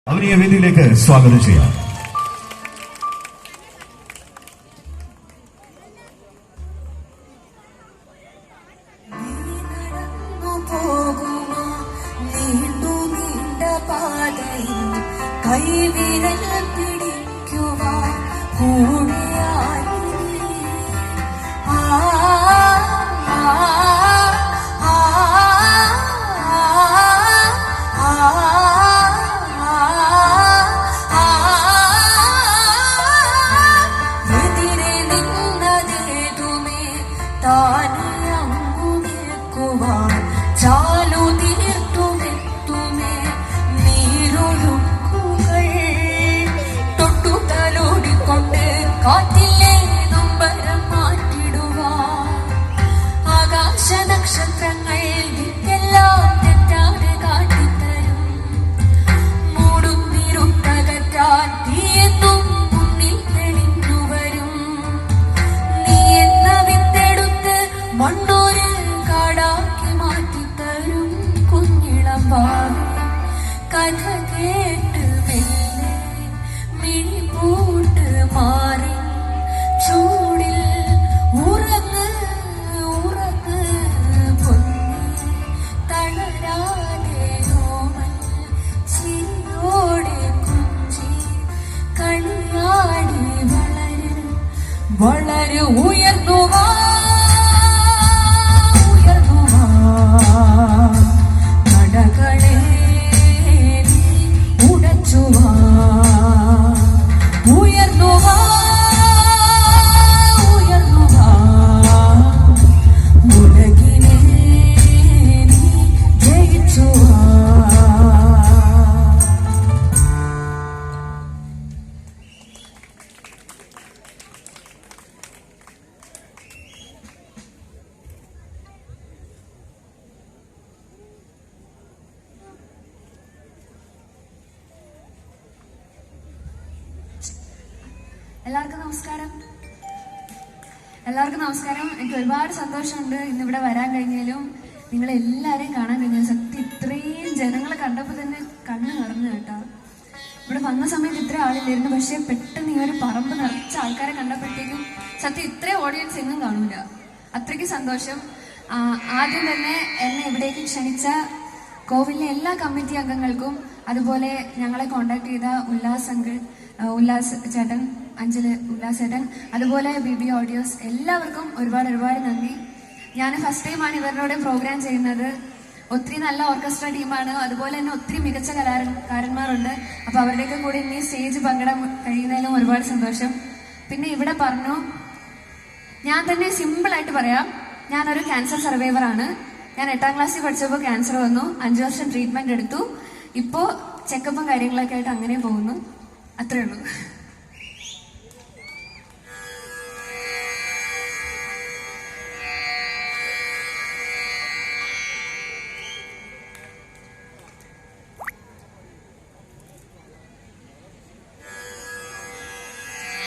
അവരെ വേദിയിലേക്ക് സ്വാഗതം ചെയ്യാം. കൈവിരൽ പിടിക്കുവാൻ കൂടിയായി എതിരെ നിന്നതേതുമേ താനെ അങ്ങു നിൽക്കുവാൻ ചാലു തീർത്തുമെത്തുമേ നീരൊഴുക്കുകൾ തൊട്ടു തലോടിക്കൊണ്ട് കാറ്റിലെ നൊമ്പരം മാറ്റിടുവാൻ ആകാശ നക്ഷത്രങ്ങൾ ദിക്കെല്ലാം തെറ്റാതെ കാട്ടിത്തരും മൂടും നീരുട്ടകറ്റാൻ തീയെന്നും മുന്നിൽ തെളിഞ്ഞു വരും നീ എന്ന വിത്തെടുത്ത് മണ്ണൂര് കാടാക്കി മാറ്റിത്തരും കുഞ്ഞിളം ഭാവി കഥ കേട്ട് മെല്ലെ മിഴിപൂട്ട് മാറി ചൂടിൽ ഉറങ്ങ് ഉറങ്ങ് പൊന്നി തളരാതെ ഓമൽ ചിരിയോടെ കുഞ്ചി കളിയാടി വളര് ഉയർന്നുവാ നടകളെ ഉടച്ചുവാ ഉയർന്നുവാ ഉലകിനെ ജയിച്ചുവാ. എല്ലാവർക്കും നമസ്കാരം. എനിക്ക് ഒരുപാട് സന്തോഷമുണ്ട് ഇന്നിവിടെ വരാൻ കഴിഞ്ഞാലും നിങ്ങളെല്ലാവരെയും കാണാൻ കഴിഞ്ഞാൽ. സത്യം ഇത്രയും ജനങ്ങളെ കണ്ടപ്പോൾ തന്നെ കണ്ണ് നിറഞ്ഞു കേട്ടോ. ഇവിടെ വന്ന സമയത്ത് ഇത്ര ആളില്ലായിരുന്നു, പക്ഷെ പെട്ടെന്ന് ഈ ഒരു പറമ്പ് നിറച്ച ആൾക്കാരെ കണ്ടപ്പോഴത്തേക്കും സത്യം ഇത്രയും ഓഡിയൻസ് എങ്ങും കാണൂല. അത്രയ്ക്ക് സന്തോഷം. ആദ്യം തന്നെ എന്നെ ഇവിടേക്ക് ക്ഷണിച്ച കോവിലിലെ എല്ലാ കമ്മിറ്റി അംഗങ്ങൾക്കും, അതുപോലെ ഞങ്ങളെ കോണ്ടാക്ട് ചെയ്ത ഉല്ലാസ് ചേട്ടൻ, അഞ്ചല് ഉല്ലാസ് ചേട്ടൻ, അതുപോലെ BB ഓഡിയോസ്, എല്ലാവർക്കും ഒരുപാട് നന്ദി. ഞാൻ ഫസ്റ്റ് ടൈമാണ് ഇവരുടെ പ്രോഗ്രാം ചെയ്യുന്നത്. ഒത്തിരി നല്ല ഓർക്കസ്ട്ര ടീമാണ്, അതുപോലെ തന്നെ ഒത്തിരി മികച്ച കലാകാരന്മാരുണ്ട്. അപ്പൊ അവരുടെയൊക്കെ കൂടി ഇനി സ്റ്റേജ് പങ്കിടാൻ കഴിയുന്നതിലും ഒരുപാട് സന്തോഷം. പിന്നെ ഇവിടെ പറഞ്ഞു, ഞാൻ തന്നെ സിമ്പിളായിട്ട് പറയാം, ഞാനൊരു ക്യാൻസർ സർവൈവർ ആണ്. ഞാൻ 8ാം ക്ലാസ്സിൽ പഠിച്ചപ്പോൾ ക്യാൻസർ വന്നു, 5 വർഷം ട്രീറ്റ്മെന്റ് എടുത്തു. ഇപ്പോ ചെക്കപ്പും കാര്യങ്ങളൊക്കെ ആയിട്ട് അങ്ങനെ പോകുന്നു. അത്രേ ഉള്ളൂ.